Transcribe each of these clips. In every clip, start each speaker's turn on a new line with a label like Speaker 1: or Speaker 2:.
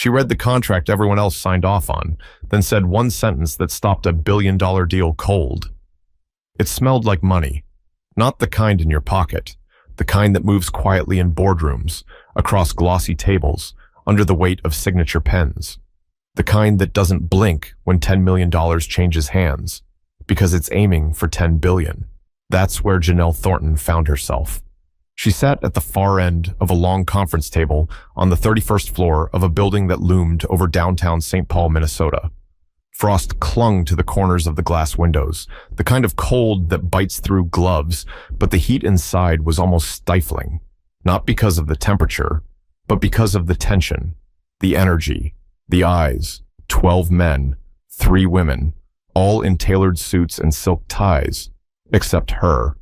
Speaker 1: She read the contract everyone else signed off on, then said one sentence that stopped a billion-dollar deal cold. It smelled like money. Not the kind in your pocket, the kind that moves quietly in boardrooms, across glossy tables, under the weight of signature pens. The kind that doesn't blink when $10 million changes hands, because it's aiming for $10 billion. That's where Janelle Thornton found herself. She sat at the far end of a long conference table on the 31st floor of a building that loomed over downtown St. Paul, Minnesota. Frost clung to the corners of the glass windows, the kind of cold that bites through gloves, but the heat inside was almost stifling, not because of the temperature, but because of the tension, the energy, the eyes. 12 men, 3 women, all in tailored suits and silk ties, except her.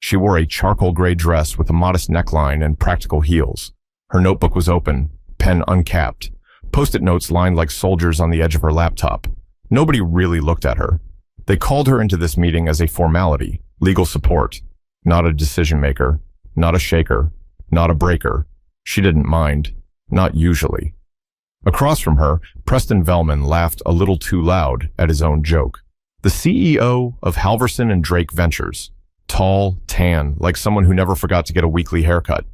Speaker 1: She wore a charcoal gray dress with a modest neckline and practical heels. Her notebook was open, pen uncapped. Post-it notes lined like soldiers on the edge of her laptop. Nobody really looked at her. They called her into this meeting as a formality, legal support, not a decision maker, not a shaker, not a breaker. She didn't mind, not usually. Across from her, Preston Velman laughed a little too loud at his own joke. The CEO of Halverson and Drake Ventures. Tall, tan, like someone who never forgot to get a weekly haircut.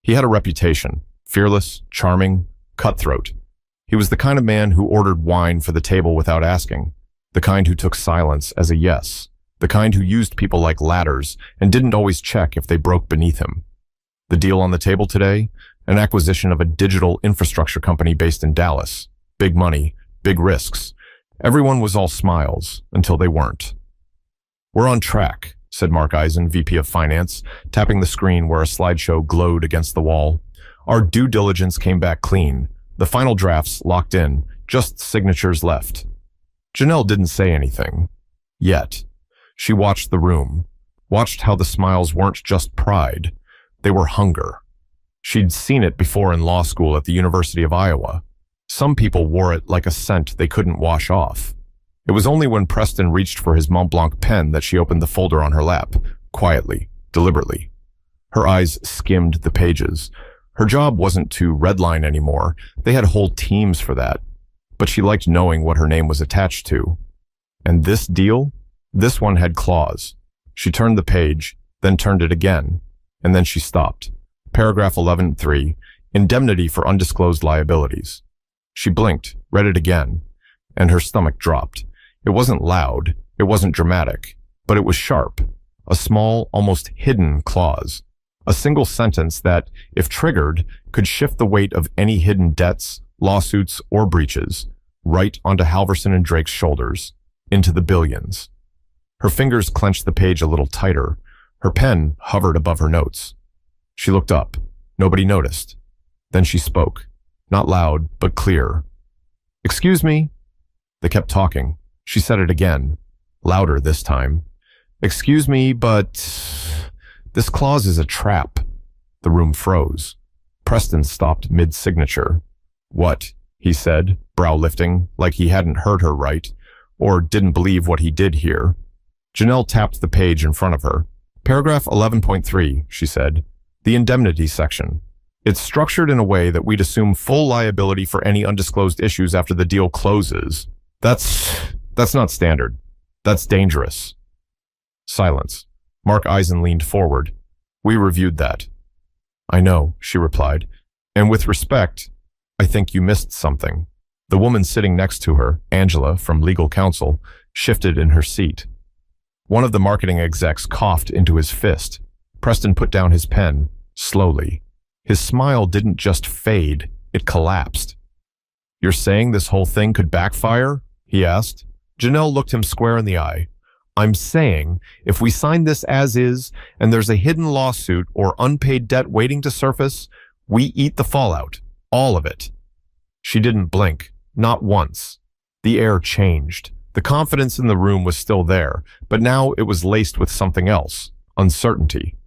Speaker 1: He had a reputation, fearless, charming, cutthroat. He was the kind of man who ordered wine for the table without asking, the kind who took silence as a yes, the kind who used people like ladders and didn't always check if they broke beneath him. The deal on the table today? An acquisition of a digital infrastructure company based in Dallas. Big money, big risks. Everyone was all smiles until they weren't. "We're on track," said Mark Eisen, VP of Finance, tapping the screen where a slideshow glowed against the wall. "Our due diligence came back clean. The final drafts locked in, just signatures left." Janelle didn't say anything. Yet. She watched the room, watched how the smiles weren't just pride. They were hunger. She'd seen it before in law school at the University of Iowa. Some people wore it like a scent they couldn't wash off. It was only when Preston reached for his Mont Blanc pen that she opened the folder on her lap, quietly, deliberately. Her eyes skimmed the pages. Her job wasn't to redline anymore. They had whole teams for that. But she liked knowing what her name was attached to. And this deal? This one had claws. She turned the page, then turned it again, and then she stopped. Paragraph 11.3, indemnity for undisclosed liabilities. She blinked, read it again, and her stomach dropped. It wasn't loud, it wasn't dramatic, but it was sharp. A small, almost hidden clause. A single sentence that, if triggered, could shift the weight of any hidden debts, lawsuits, or breaches, right onto Halverson and Drake's shoulders, into the billions. Her fingers clenched the page a little tighter. Her pen hovered above her notes. She looked up. Nobody noticed. Then she spoke. Not loud, but clear. "Excuse me." They kept talking. She said it again, louder this time. "Excuse me, but this clause is a trap." The room froze. Preston stopped mid-signature. "What?" he said, brow lifting, like he hadn't heard her right, or didn't believe what he did hear. Janelle tapped the page in front of her. "Paragraph 11.3, she said. The indemnity section. It's structured in a way that we'd assume full liability for any undisclosed issues after the deal closes. That's not standard. That's dangerous." Silence. Mark Eisen leaned forward. "We reviewed that." "I know," she replied. "And with respect, I think you missed something." The woman sitting next to her, Angela from legal counsel, shifted in her seat. One of the marketing execs coughed into his fist. Preston put down his pen, slowly. His smile didn't just fade, it collapsed. "You're saying this whole thing could backfire?" he asked. Janelle looked him square in the eye. "I'm saying, if we sign this as is, and there's a hidden lawsuit or unpaid debt waiting to surface, we eat the fallout. All of it." She didn't blink, not once. The air changed. The confidence in the room was still there, but now it was laced with something else, uncertainty.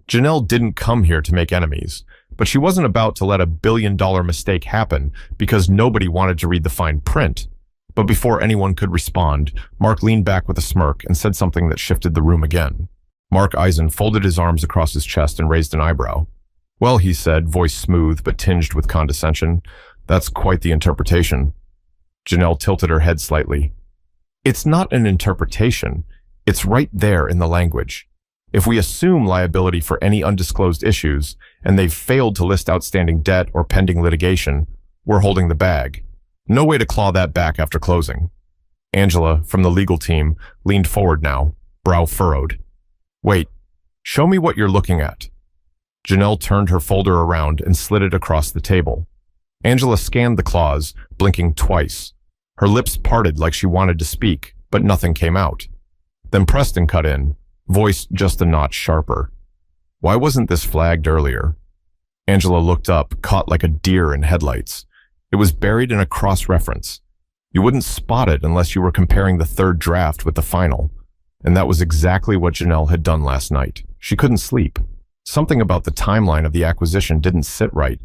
Speaker 1: Janelle didn't come here to make enemies, but she wasn't about to let a billion-dollar mistake happen because nobody wanted to read the fine print. But before anyone could respond, Mark leaned back with a smirk and said something that shifted the room again. Mark Eisen folded his arms across his chest and raised an eyebrow. "Well," he said, voice smooth but tinged with condescension, That's quite the interpretation. Janelle tilted her head slightly. It's not an interpretation. It's right there in the language. If we assume liability for any undisclosed issues, and they've failed to list outstanding debt or pending litigation, we're holding the bag. No way to claw that back after closing. Angela, from the legal team, leaned forward now, brow furrowed. Wait, show me what you're looking at. Janelle turned her folder around and slid it across the table. Angela scanned the clause, blinking twice. Her lips parted like she wanted to speak, but nothing came out. Then Preston cut in, voice just a notch sharper. Why wasn't this flagged earlier? Angela looked up, caught like a deer in headlights. It was buried in a cross-reference. You wouldn't spot it unless you were comparing the third draft with the final. And that was exactly what Janelle had done last night. She couldn't sleep. Something about the timeline of the acquisition didn't sit right.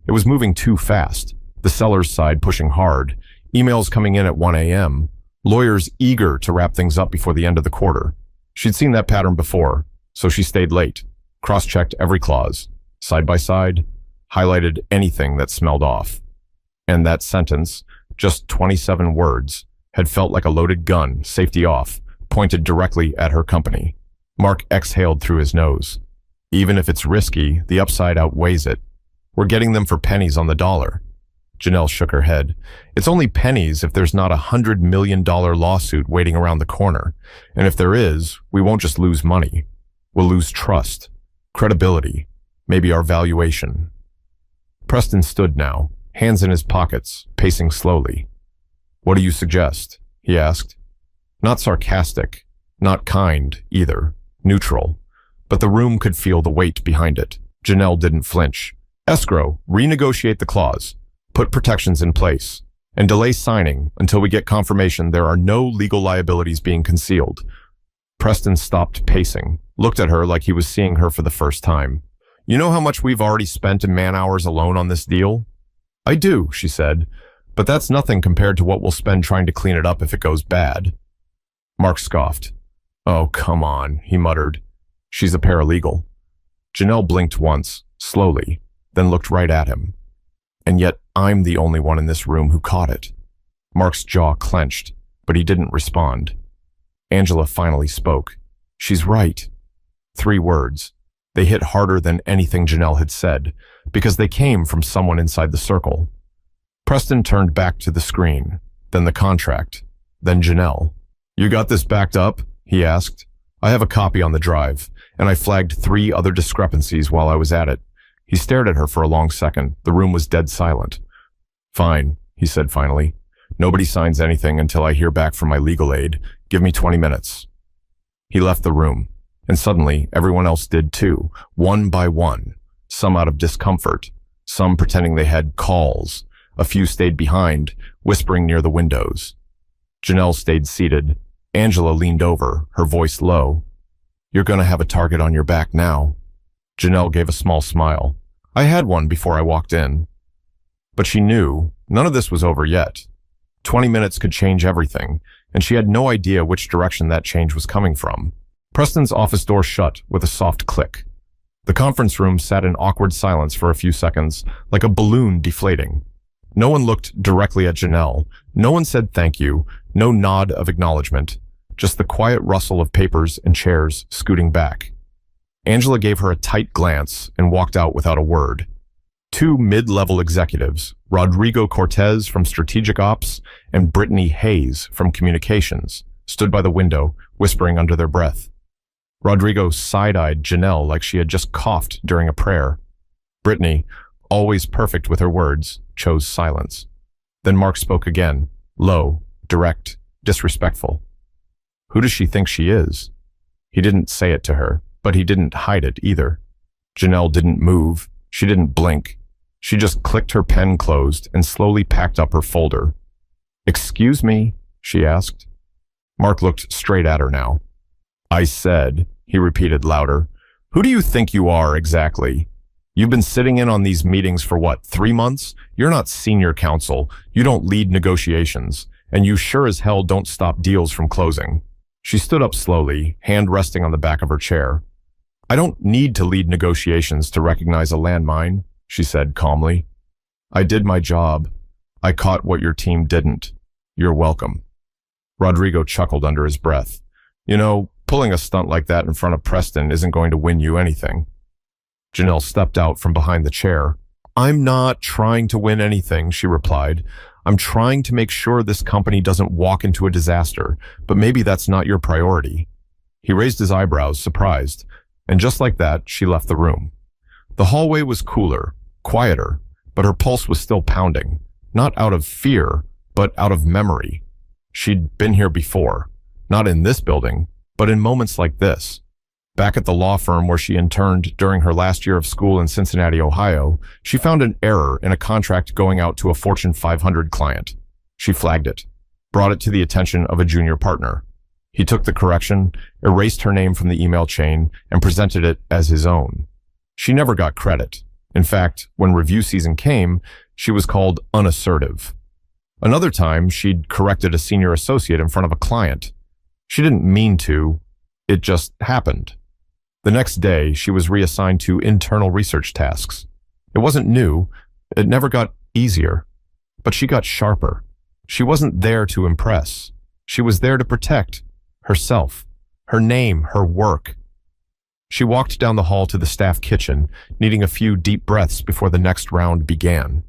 Speaker 1: It was moving too fast. The seller's side pushing hard. Emails coming in at 1 a.m. Lawyers eager to wrap things up before the end of the quarter. She'd seen that pattern before, so she stayed late, cross-checked every clause, side by side, highlighted anything that smelled off. And that sentence, just 27 words, had felt like a loaded gun, safety off, pointed directly at her company. Mark exhaled through his nose. Even if it's risky, the upside outweighs it. We're getting them for pennies on the dollar. Janelle shook her head. It's only pennies if there's not $100 million lawsuit waiting around the corner. And if there is, we won't just lose money. We'll lose trust, credibility, maybe our valuation. Preston stood now, hands in his pockets, pacing slowly. What do you suggest? He asked. Not sarcastic, not kind either, neutral. But the room could feel the weight behind it. Janelle didn't flinch. Escrow, renegotiate the clause. Put protections in place, and delay signing until we get confirmation there are no legal liabilities being concealed. Preston stopped pacing, looked at her like he was seeing her for the first time. You know how much we've already spent in man-hours alone on this deal? I do, she said, but that's nothing compared to what we'll spend trying to clean it up if it goes bad. Mark scoffed. Oh, come on, he muttered. She's a paralegal. Janelle blinked once, slowly, then looked right at him. And yet I'm the only one in this room who caught it. Mark's jaw clenched, but he didn't respond. Angela finally spoke. She's right. 3 words. They hit harder than anything Janelle had said, because they came from someone inside the circle. Preston turned back to the screen, then the contract, then Janelle. You got this backed up? He asked. I have a copy on the drive, and I flagged 3 other discrepancies while I was at it. He stared at her for a long second. The room was dead silent. Fine, he said finally. Nobody signs anything until I hear back from my legal aid. Give me 20 minutes. He left the room, and suddenly everyone else did too, one by one, some out of discomfort, some pretending they had calls. A few stayed behind, whispering near the windows. Janelle stayed seated. Angela leaned over, her voice low. You're going to have a target on your back now. Janelle gave a small smile. I had one before I walked in. But she knew none of this was over yet. 20 minutes could change everything, and she had no idea which direction that change was coming from. Preston's office door shut with a soft click. The conference room sat in awkward silence for a few seconds, like a balloon deflating. No one looked directly at Janelle. No one said thank you, no nod of acknowledgement, just the quiet rustle of papers and chairs scooting back. Angela gave her a tight glance and walked out without a word. 2 mid-level executives, Rodrigo Cortez from Strategic Ops and Brittany Hayes from Communications, stood by the window, whispering under their breath. Rodrigo side-eyed Janelle like she had just coughed during a prayer. Brittany, always perfect with her words, chose silence. Then Mark spoke again, low, direct, disrespectful. Who does she think she is? He didn't say it to her, but he didn't hide it either. Janelle didn't move. She didn't blink. She just clicked her pen closed and slowly packed up her folder. Excuse me, she asked. Mark looked straight at her now. I said, he repeated louder, who do you think you are exactly? You've been sitting in on these meetings for what, 3 months? You're not senior counsel. You don't lead negotiations. And you sure as hell don't stop deals from closing. She stood up slowly, hand resting on the back of her chair. I don't need to lead negotiations to recognize a landmine, she said calmly. I did my job. I caught what your team didn't. You're welcome. Rodrigo chuckled under his breath. You know, pulling a stunt like that in front of Preston isn't going to win you anything. Janelle stepped out from behind the chair. I'm not trying to win anything, she replied. I'm trying to make sure this company doesn't walk into a disaster, but maybe that's not your priority. He raised his eyebrows, surprised, and just like that, she left the room. The hallway was cooler, quieter, but her pulse was still pounding, not out of fear, but out of memory. She'd been here before, not in this building, but in moments like this. Back at the law firm where she interned during her last year of school in Cincinnati, Ohio, she found an error in a contract going out to a Fortune 500 client. She flagged it, brought it to the attention of a junior partner. He took the correction, erased her name from the email chain, and presented it as his own. She never got credit. In fact, when review season came, she was called unassertive. Another time, she'd corrected a senior associate in front of a client. She didn't mean to. It just happened. The next day, she was reassigned to internal research tasks. It wasn't new. It never got easier. But she got sharper. She wasn't there to impress. She was there to protect herself, her name, her work. She walked down the hall to the staff kitchen, needing a few deep breaths before the next round began.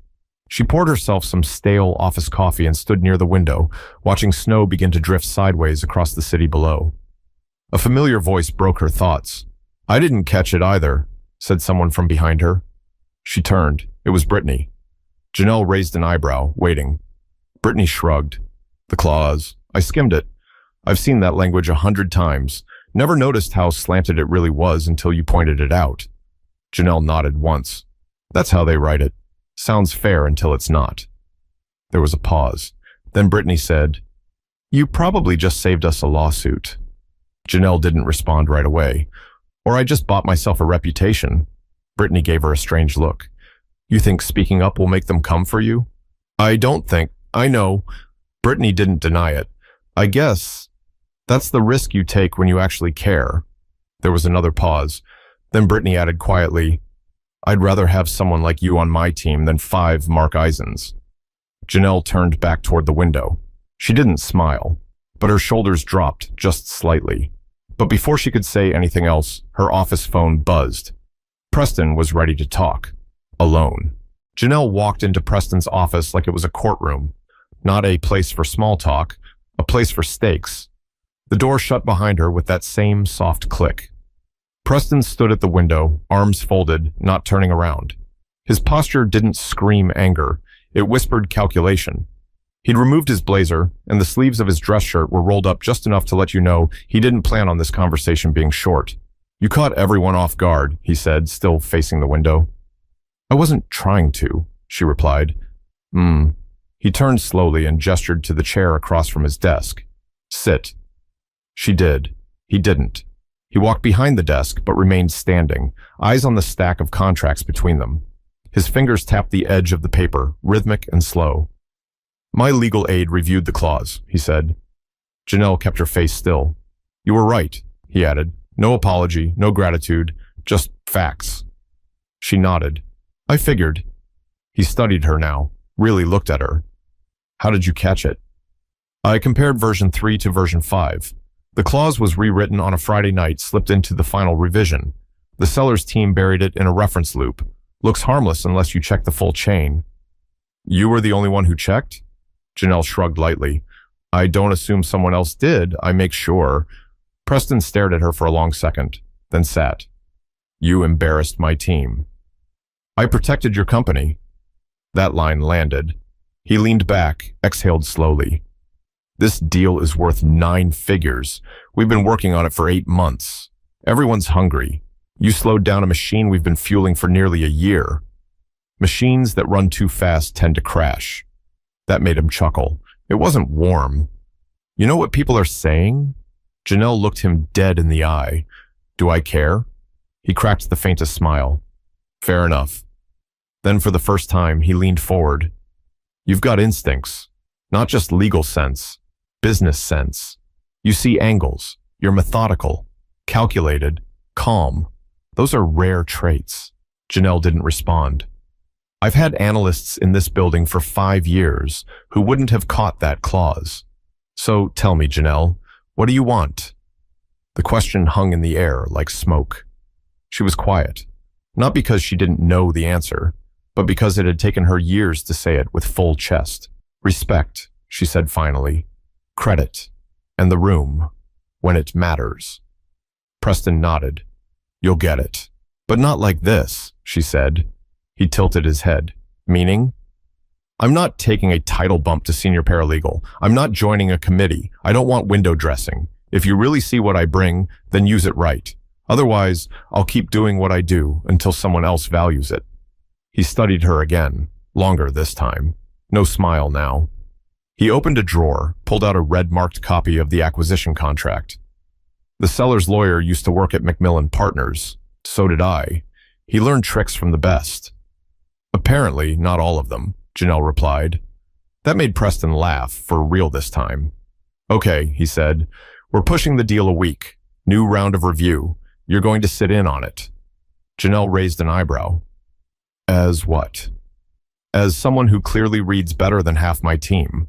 Speaker 1: She poured herself some stale office coffee and stood near the window, watching snow begin to drift sideways across the city below. A familiar voice broke her thoughts. I didn't catch it either, said someone from behind her. She turned. It was Brittany. Janelle raised an eyebrow, waiting. Brittany shrugged. The clause. I skimmed it. I've seen that language 100 times. Never noticed how slanted it really was until you pointed it out. Janelle nodded once. That's how they write it. Sounds fair until it's not. There was a pause. Then Brittany said, You probably just saved us a lawsuit. Janelle didn't respond right away. Or I just bought myself a reputation. Brittany gave her a strange look. You think speaking up will make them come for you? I don't think. I know. Brittany didn't deny it. I guess that's the risk you take when you actually care. There was another pause. Then Brittany added quietly, I'd rather have someone like you on my team than 5 Mark Eisens. Janelle turned back toward the window. She didn't smile, but her shoulders dropped just slightly. But before she could say anything else, her office phone buzzed. Preston was ready to talk. Alone. Janelle walked into Preston's office like it was a courtroom. Not a place for small talk, a place for stakes. The door shut behind her with that same soft click. Preston stood at the window, arms folded, not turning around. His posture didn't scream anger. It whispered calculation. He'd removed his blazer, and the sleeves of his dress shirt were rolled up just enough to let you know he didn't plan on this conversation being short. You caught everyone off guard, he said, still facing the window. I wasn't trying to, she replied. He turned slowly and gestured to the chair across from his desk. Sit. She did. He didn't. He walked behind the desk, but remained standing, eyes on the stack of contracts between them. His fingers tapped the edge of the paper, rhythmic and slow. My legal aid reviewed the clause, he said. Janelle kept her face still. You were right, he added. No apology, no gratitude, just facts. She nodded. I figured. He studied her now, really looked at her. How did you catch it? I compared version 3 to version 5. The clause was rewritten on a Friday night, slipped into the final revision. The seller's team buried it in a reference loop. Looks harmless unless you check the full chain. You were the only one who checked? Janelle shrugged lightly. I don't assume someone else did. I make sure. Preston stared at her for a long second, then sat. You embarrassed my team. I protected your company. That line landed. He leaned back, exhaled slowly. This deal is worth 9 figures. We've been working on it for 8 months. Everyone's hungry. You slowed down a machine we've been fueling for nearly a year. Machines that run too fast tend to crash. That made him chuckle. It wasn't warm. You know what people are saying? Janelle looked him dead in the eye. Do I care? He cracked the faintest smile. Fair enough. Then for the first time, he leaned forward. You've got instincts. Not just legal sense. Business sense. You see angles. You're methodical. Calculated. Calm. Those are rare traits. Janelle didn't respond. I've had analysts in this building for 5 years who wouldn't have caught that clause. So tell me, Janelle, what do you want? The question hung in the air like smoke. She was quiet, not because she didn't know the answer, but because it had taken her years to say it with full chest. Respect, she said finally. Credit. And the room. When it matters. Preston nodded. You'll get it. But not like this, she said. He tilted his head. Meaning? I'm not taking a title bump to senior paralegal. I'm not joining a committee. I don't want window dressing. If you really see what I bring, then use it right. Otherwise, I'll keep doing what I do until someone else values it. He studied her again, longer this time. No smile now. He opened a drawer, pulled out a red-marked copy of the acquisition contract. The seller's lawyer used to work at Macmillan Partners. So did I. He learned tricks from the best. Apparently, not all of them, Janelle replied. That made Preston laugh, for real this time. Okay, he said. We're pushing the deal a week. New round of review. You're going to sit in on it. Janelle raised an eyebrow. As what? As someone who clearly reads better than half my team.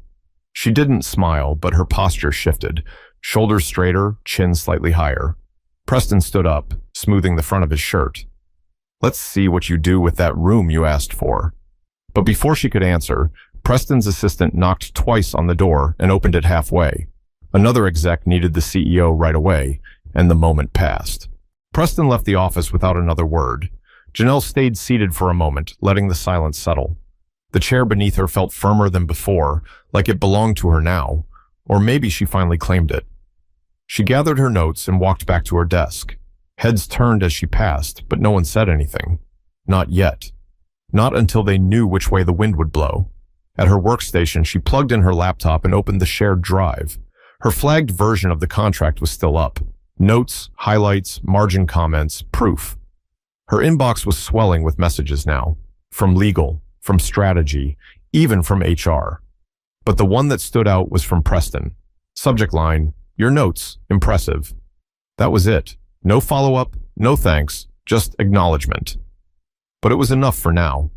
Speaker 1: She didn't smile, but her posture shifted. Shoulders straighter, chin slightly higher. Preston stood up, smoothing the front of his shirt. Let's see what you do with that room you asked for. But before she could answer, Preston's assistant knocked twice on the door and opened it halfway. Another exec needed the CEO right away, and the moment passed. Preston left the office without another word. Janelle stayed seated for a moment, letting the silence settle. The chair beneath her felt firmer than before, like it belonged to her now, or maybe she finally claimed it. She gathered her notes and walked back to her desk. Heads turned as she passed, but no one said anything. Not yet. Not until they knew which way the wind would blow. At her workstation, she plugged in her laptop and opened the shared drive. Her flagged version of the contract was still up. Notes, highlights, margin comments, proof. Her inbox was swelling with messages now. From legal, from strategy, even from HR. But the one that stood out was from Preston. Subject line, your notes, impressive. That was it. No follow-up, no thanks, just acknowledgement. But it was enough for now.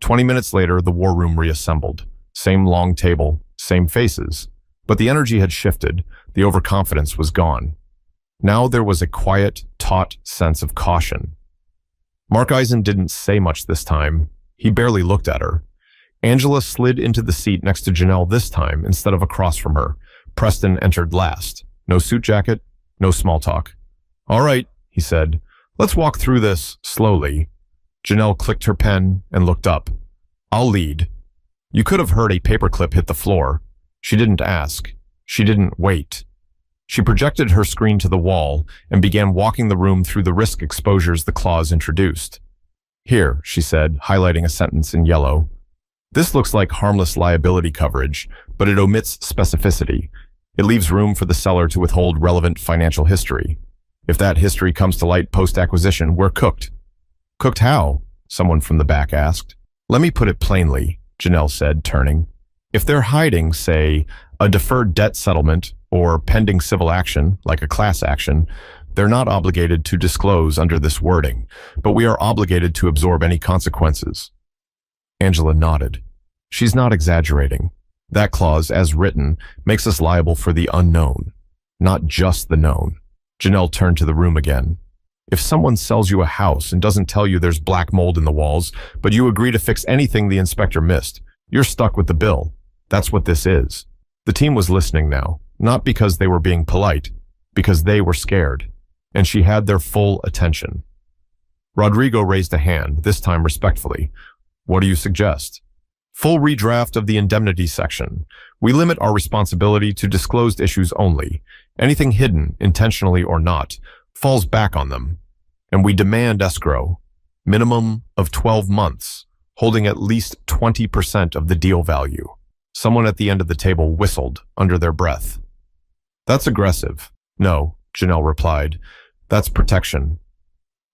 Speaker 1: 20 minutes later, the war room reassembled. Same long table, same faces. But the energy had shifted, the overconfidence was gone. Now there was a quiet, taut sense of caution. Mark Eisen didn't say much this time. He barely looked at her. Angela slid into the seat next to Janelle this time instead of across from her. Preston entered last. No suit jacket, no small talk. All right, he said. Let's walk through this slowly. Janelle clicked her pen and looked up. I'll lead. You could have heard a paperclip hit the floor. She didn't ask. She didn't wait. She projected her screen to the wall and began walking the room through the risk exposures the clause introduced. Here, she said, highlighting a sentence in yellow. This looks like harmless liability coverage, but it omits specificity. It leaves room for the seller to withhold relevant financial history. If that history comes to light post-acquisition, we're cooked. Cooked how? Someone from the back asked. Let me put it plainly, Janelle said, turning. If they're hiding, say, a deferred debt settlement or pending civil action, like a class action, they're not obligated to disclose under this wording, but we are obligated to absorb any consequences. Angela nodded. She's not exaggerating. That clause, as written, makes us liable for the unknown, not just the known. Janelle turned to the room again. If someone sells you a house and doesn't tell you there's black mold in the walls, but you agree to fix anything the inspector missed, you're stuck with the bill. That's what this is. The team was listening now, not because they were being polite, because they were scared, and she had their full attention. Rodrigo raised a hand, this time respectfully. What do you suggest? Full redraft of the indemnity section. We limit our responsibility to disclosed issues only. Anything hidden, intentionally or not, falls back on them. And we demand escrow, minimum of 12 months, holding at least 20% of the deal value. Someone at the end of the table whistled under their breath. That's aggressive. No, Janelle replied. That's protection.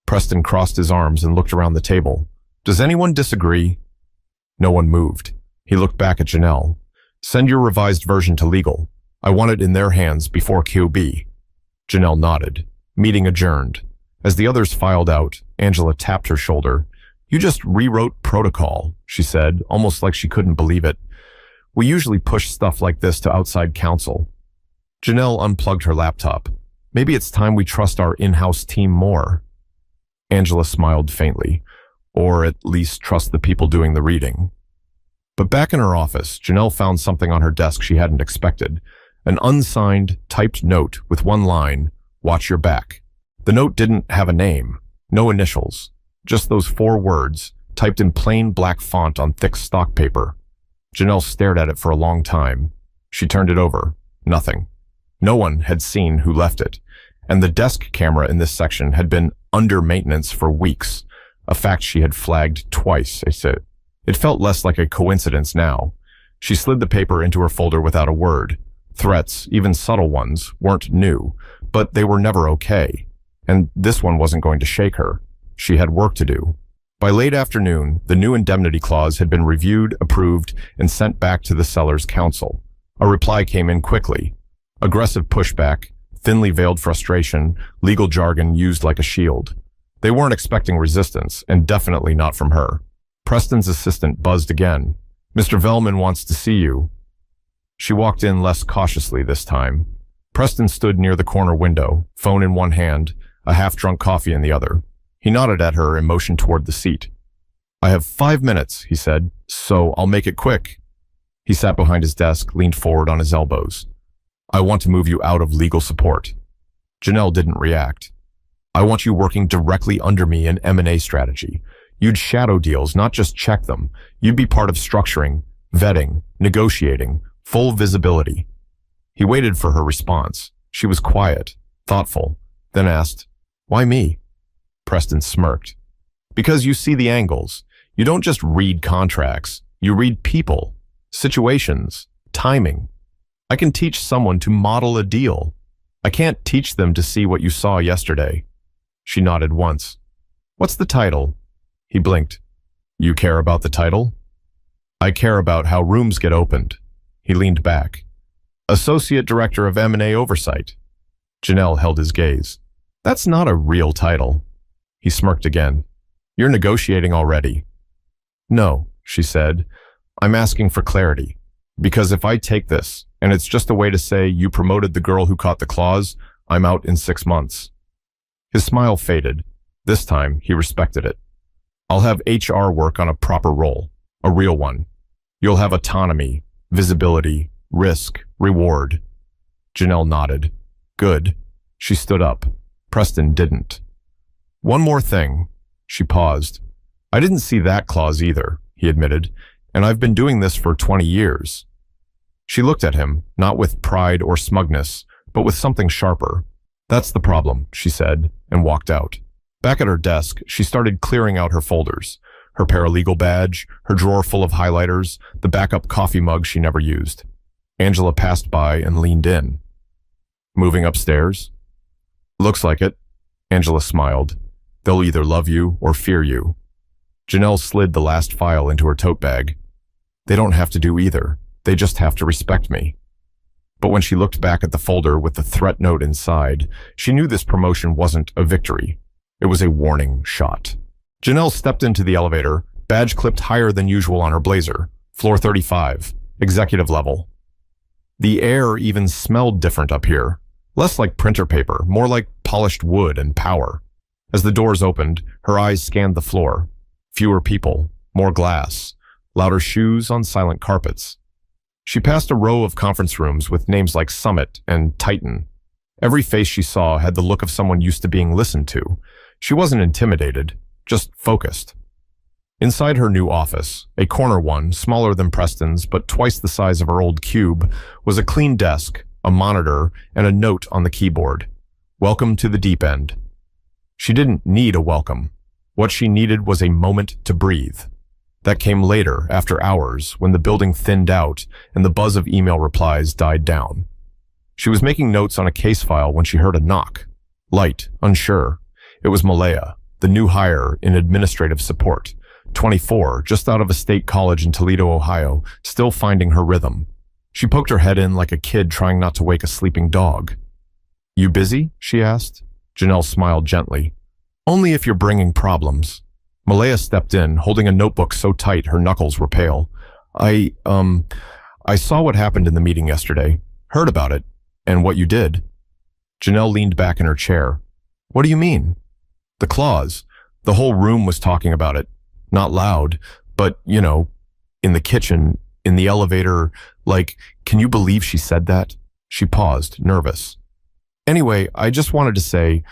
Speaker 1: Preston crossed his arms and looked around the table. Does anyone disagree? No one moved. He looked back at Janelle. Send your revised version to legal. I want it in their hands before QB. Janelle nodded. Meeting adjourned. As the others filed out, Angela tapped her shoulder. You just rewrote protocol, she said, almost like she couldn't believe it. We usually push stuff like this to outside counsel. Janelle unplugged her laptop. Maybe it's time we trust our in-house team more. Angela smiled faintly, or at least trust the people doing the reading. But back in her office, Janelle found something on her desk she hadn't expected. An unsigned, typed note with one line, "Watch your back." The note didn't have a name, no initials, just those 4 words, typed in plain black font on thick stock paper. Janelle stared at it for a long time. She turned it over. Nothing. No one had seen who left it, and the desk camera in this section had been under maintenance for weeks, a fact she had flagged twice. It felt less like a coincidence now. She slid the paper into her folder without a word. Threats, even subtle ones, weren't new, but they were never okay. And this one wasn't going to shake her. She had work to do. By late afternoon, the new indemnity clause had been reviewed, approved, and sent back to the seller's counsel. A reply came in quickly. Aggressive pushback, thinly veiled frustration, legal jargon used like a shield. They weren't expecting resistance, and definitely not from her. Preston's assistant buzzed again. "Mr. Vellman wants to see you." She walked in less cautiously this time. Preston stood near the corner window, phone in one hand, a half-drunk coffee in the other. He nodded at her and motioned toward the seat. "I have 5 minutes," he said, "so I'll make it quick." He sat behind his desk, leaned forward on his elbows. "I want to move you out of legal support." Janelle didn't react. "I want you working directly under me in M&A strategy. You'd shadow deals, not just check them. You'd be part of structuring, vetting, negotiating, full visibility." He waited for her response. She was quiet, thoughtful, then asked, "Why me?" Preston smirked. "Because you see the angles. You don't just read contracts. You read people, situations, timing. I can teach someone to model a deal. I can't teach them to see what you saw yesterday." She nodded once. "What's the title?" He blinked. "You care about the title?" "I care about how rooms get opened." He leaned back. "Associate Director of M&A Oversight." Janelle held his gaze. "That's not a real title." He smirked again. "You're negotiating already." "No," she said. "I'm asking for clarity. Because if I take this, and it's just a way to say you promoted the girl who caught the clause, I'm out in 6 months." His smile faded. This time, he respected it. "I'll have HR work on a proper role, a real one. You'll have autonomy, visibility, risk, reward." Janelle nodded. "Good." She stood up. Preston didn't. "One more thing." She paused. "I didn't see that clause either," he admitted, "and I've been doing this for 20 years. She looked at him, not with pride or smugness, but with something sharper. "That's the problem," she said, and walked out. Back at her desk, she started clearing out her folders. Her paralegal badge, her drawer full of highlighters, the backup coffee mug she never used. Angela passed by and leaned in. "Moving upstairs?" "Looks like it." Angela smiled. "They'll either love you or fear you." Janelle slid the last file into her tote bag. "They don't have to do either. They just have to respect me." But when she looked back at the folder with the threat note inside, she knew this promotion wasn't a victory. It was a warning shot. Janelle stepped into the elevator, badge clipped higher than usual on her blazer. Floor 35, executive level. The air even smelled different up here. Less like printer paper, more like polished wood and power. As the doors opened, her eyes scanned the floor. Fewer people, more glass, louder shoes on silent carpets. She passed a row of conference rooms with names like Summit and Titan. Every face she saw had the look of someone used to being listened to. She wasn't intimidated, just focused. Inside her new office, a corner one, smaller than Preston's but twice the size of her old cube, was a clean desk, a monitor, and a note on the keyboard. "Welcome to the deep end." She didn't need a welcome. What she needed was a moment to breathe. That came later, after hours, when the building thinned out and the buzz of email replies died down. She was making notes on a case file when she heard a knock. Light, unsure. It was Malaya, the new hire in administrative support. 24, just out of a state college in Toledo, Ohio, still finding her rhythm. She poked her head in like a kid trying not to wake a sleeping dog. "You busy?" she asked. Janelle smiled gently. "Only if you're bringing problems." Malaya stepped in, holding a notebook so tight her knuckles were pale. I, um, I saw what happened in the meeting yesterday, heard about it, and what you did. Janelle leaned back in her chair. What do you mean? The claws. The whole room was talking about it. Not loud, but, in the kitchen, in the elevator, can you believe she said that? She paused, nervous. Anyway, I just wanted to say,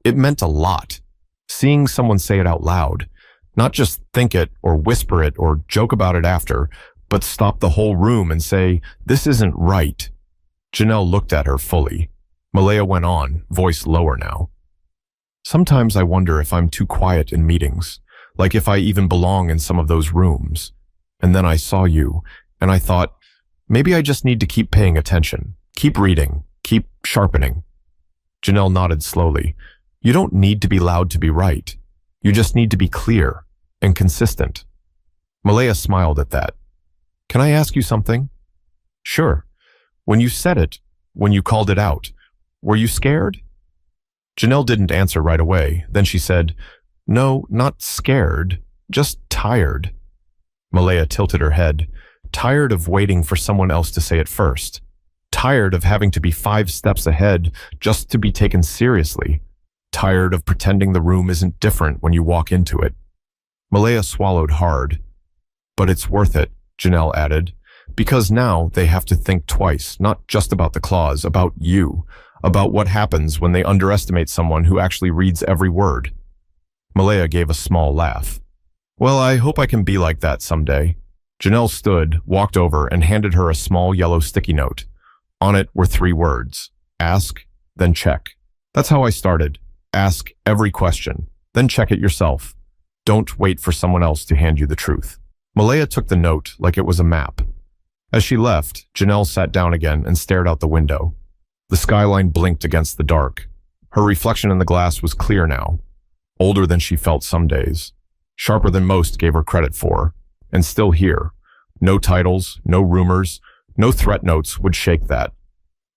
Speaker 1: it meant a lot. Seeing someone say it out loud, not just think it or whisper it or joke about it after, but stop the whole room and say, this isn't right. Janelle looked at her fully. Malaya went on, voice lower now. Sometimes I wonder if I'm too quiet in meetings, like if I even belong in some of those rooms. And then I saw you, and I thought, maybe I just need to keep paying attention, keep reading, keep sharpening. Janelle nodded slowly. You don't need to be loud to be right. You just need to be clear and consistent. Malaya smiled at that. Can I ask you something? Sure. When you said it, when you called it out, were you scared? Janelle didn't answer right away. Then she said, no, not scared, just tired. Malaya tilted her head, tired of waiting for someone else to say it first, tired of having to be 5 steps ahead just to be taken seriously, tired of pretending the room isn't different when you walk into it. Malaya swallowed hard. But it's worth it, Janelle added, because now they have to think twice, not just about the claws, about you, about what happens when they underestimate someone who actually reads every word. Malaya gave a small laugh. Well, I hope I can be like that someday. Janelle stood, walked over, and handed her a small yellow sticky note. On it were 3 words. Ask, then check. That's how I started. Ask every question, then check it yourself. Don't wait for someone else to hand you the truth. Malaya took the note like it was a map. As she left, Janelle sat down again and stared out the window. The skyline blinked against the dark. Her reflection in the glass was clear now, older than she felt some days, sharper than most gave her credit for, and still here. No titles, no rumors, no threat notes would shake that.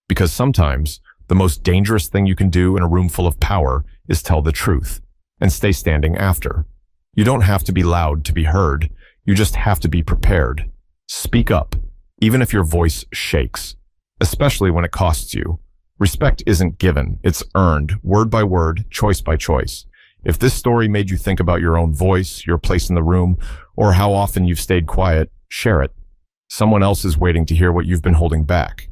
Speaker 1: Because sometimes, the most dangerous thing you can do in a room full of power is tell the truth, and stay standing after. You don't have to be loud to be heard, you just have to be prepared. Speak up, even if your voice shakes, especially when it costs you. Respect isn't given, it's earned, word by word, choice by choice. If this story made you think about your own voice, your place in the room, or how often you've stayed quiet, share it. Someone else is waiting to hear what you've been holding back.